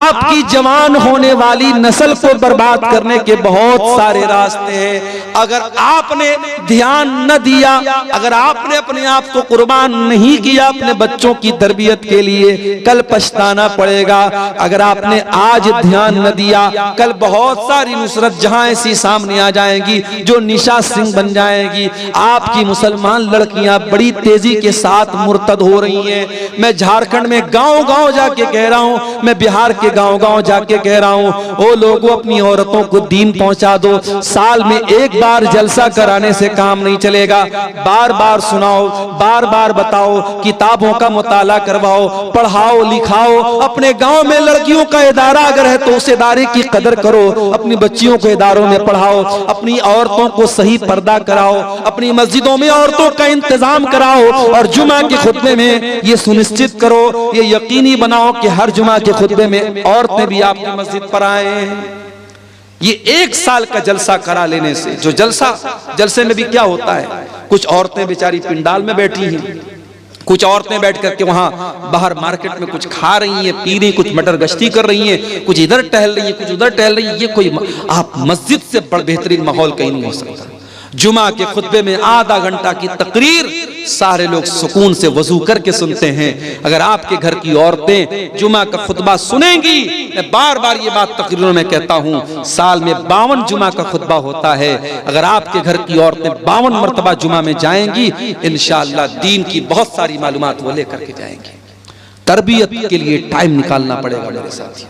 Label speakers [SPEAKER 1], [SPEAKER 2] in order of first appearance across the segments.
[SPEAKER 1] आपकी जवान होने वाली नस्ल को बर्बाद करने के बहुत सारे रास्ते हैं। अगर आपने ध्यान न दिया, अगर आपने अपने आप को कुर्बान नहीं किया अपने बच्चों की तरबियत के लिए, कल पछताना पड़ेगा। अगर आपने आज ध्यान न दिया, कल बहुत सारी नुसरत जहां ऐसी सामने आ जाएंगी जो निशा सिंह बन जाएगी। आपकी मुसलमान लड़कियां बड़ी तेजी के साथ मुर्तद हो रही हैं। मैं झारखंड में गांव-गांव जाके कह रहा हूं, मैं बिहार के गांव-गांव जाके कह रहा हूं, ओ लोगों अपनी औरतों को दीन पहुंचा दो। साल में एक बार जलसा कराने से काम नहीं चलेगा। बार बार सुनाओ, बार बार बताओ, किताबों का मुताला करवाओ, पढ़ाओ लिखाओ। अपने गांव में लड़कियों का इदारा अगर है तो उस इदारे की कदर करो। अपनी बच्चियों को इदारों में पढ़ाओ, अपनी औरतों को सही पर्दा कराओ, अपनी मस्जिदों में औरतों का इंतजाम कराओ और जुमा के खुतबे में ये सुनिश्चित करो, ये यकीनी बनाओ कि हर जुमा के खुतबे में औरतें भी आपकी मस्जिद पर आए। ये एक साल का जलसा करा लेने से, जो जलसे में भी क्या होता है, कुछ औरतें बेचारी पिंडाल में बैठी हैं, कुछ औरतें बैठ करके वहां बाहर मार्केट में कुछ खा रही हैं, पी रही, कुछ मटर गश्ती कर रही हैं, कुछ इधर टहल रही हैं, कुछ उधर टहल रही हैं। ये कोई आप मस्जिद से बड़ा बेहतरीन माहौल कहीं नहीं हो सकता। जुमा के खुतबे में आधा घंटा की तकरीर सारे लोग सुकून से वजू करके सुनते हैं। अगर आपके घर की औरतें जुमा का खुतबा सुनेंगी, मैं बार बार ये बात तकरीरों में कहता हूं, साल में 52 जुमा का खुतबा होता है। अगर आपके घर की औरतें 52 मरतबा जुमा में जाएंगी, इंशाअल्लाह दीन की बहुत सारी मालूमात वो लेकर के जाएंगी। तरबियत के लिए टाइम निकालना पड़ेगा मेरे साथी।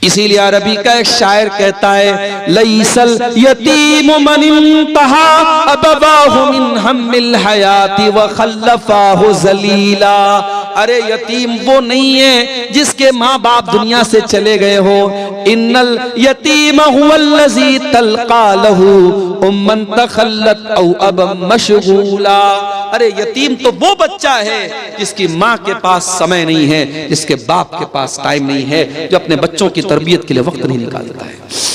[SPEAKER 1] इसीलिए अरबी का एक शायर कहता है, लईसल यतीम मन इंतहा अबवाहु मिन हम्मिल हयाती व खल्लफाहु जलीला। अरे यतीम वो नहीं है जिसके माँ बाप दुनिया से चले गए हो। इन्नल यतीम हुवल्लज़ी तल्का लहू उम्मन तखल्लत औ अबम मशगूला। अरे यतीम तो वो बच्चा है जिसकी माँ के पास समय नहीं है, जिसके बाप के पास टाइम नहीं है, जो अपने बच्चों की तरबियत के लिए वक्त नहीं निकालता है।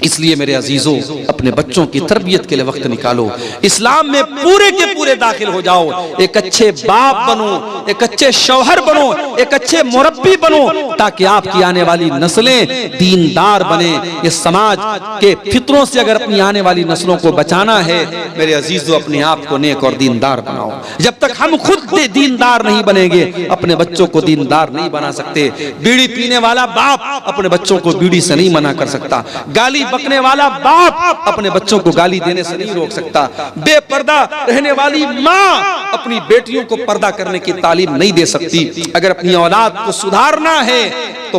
[SPEAKER 1] इसलिए मेरे अजीजों, अपने बच्चों की तरबियत के लिए वक्त निकालो। इस्लाम में पूरे के पूरे दाखिल हो जाओ। एक अच्छे बाप बनो, एक अच्छे शौहर बनो, एक अच्छे मुरब्बी बनो, ताकि आपकी आने वाली नस्लें दीनदार बने। इस समाज के फितरों से अगर अपनी आने वाली नस्लों को बचाना है, मेरे अजीजों अपने आप को नेक और दीनदार बनाओ। जब तक हम खुद दीनदार नहीं बनेंगे, अपने बच्चों को दीनदार नहीं बना सकते। बीड़ी पीने वाला बाप अपने बच्चों को बीड़ी से नहीं मना कर सकता। गाली बकने वाला बाप अपने बच्चों को गाली देने से नहीं रोक सकता। बेपर्दा रहने वाली माँ अपनी बेटियों को पर्दा करने की तालीम नहीं दे सकती। अगर अपनी औलाद को सुधारना है तो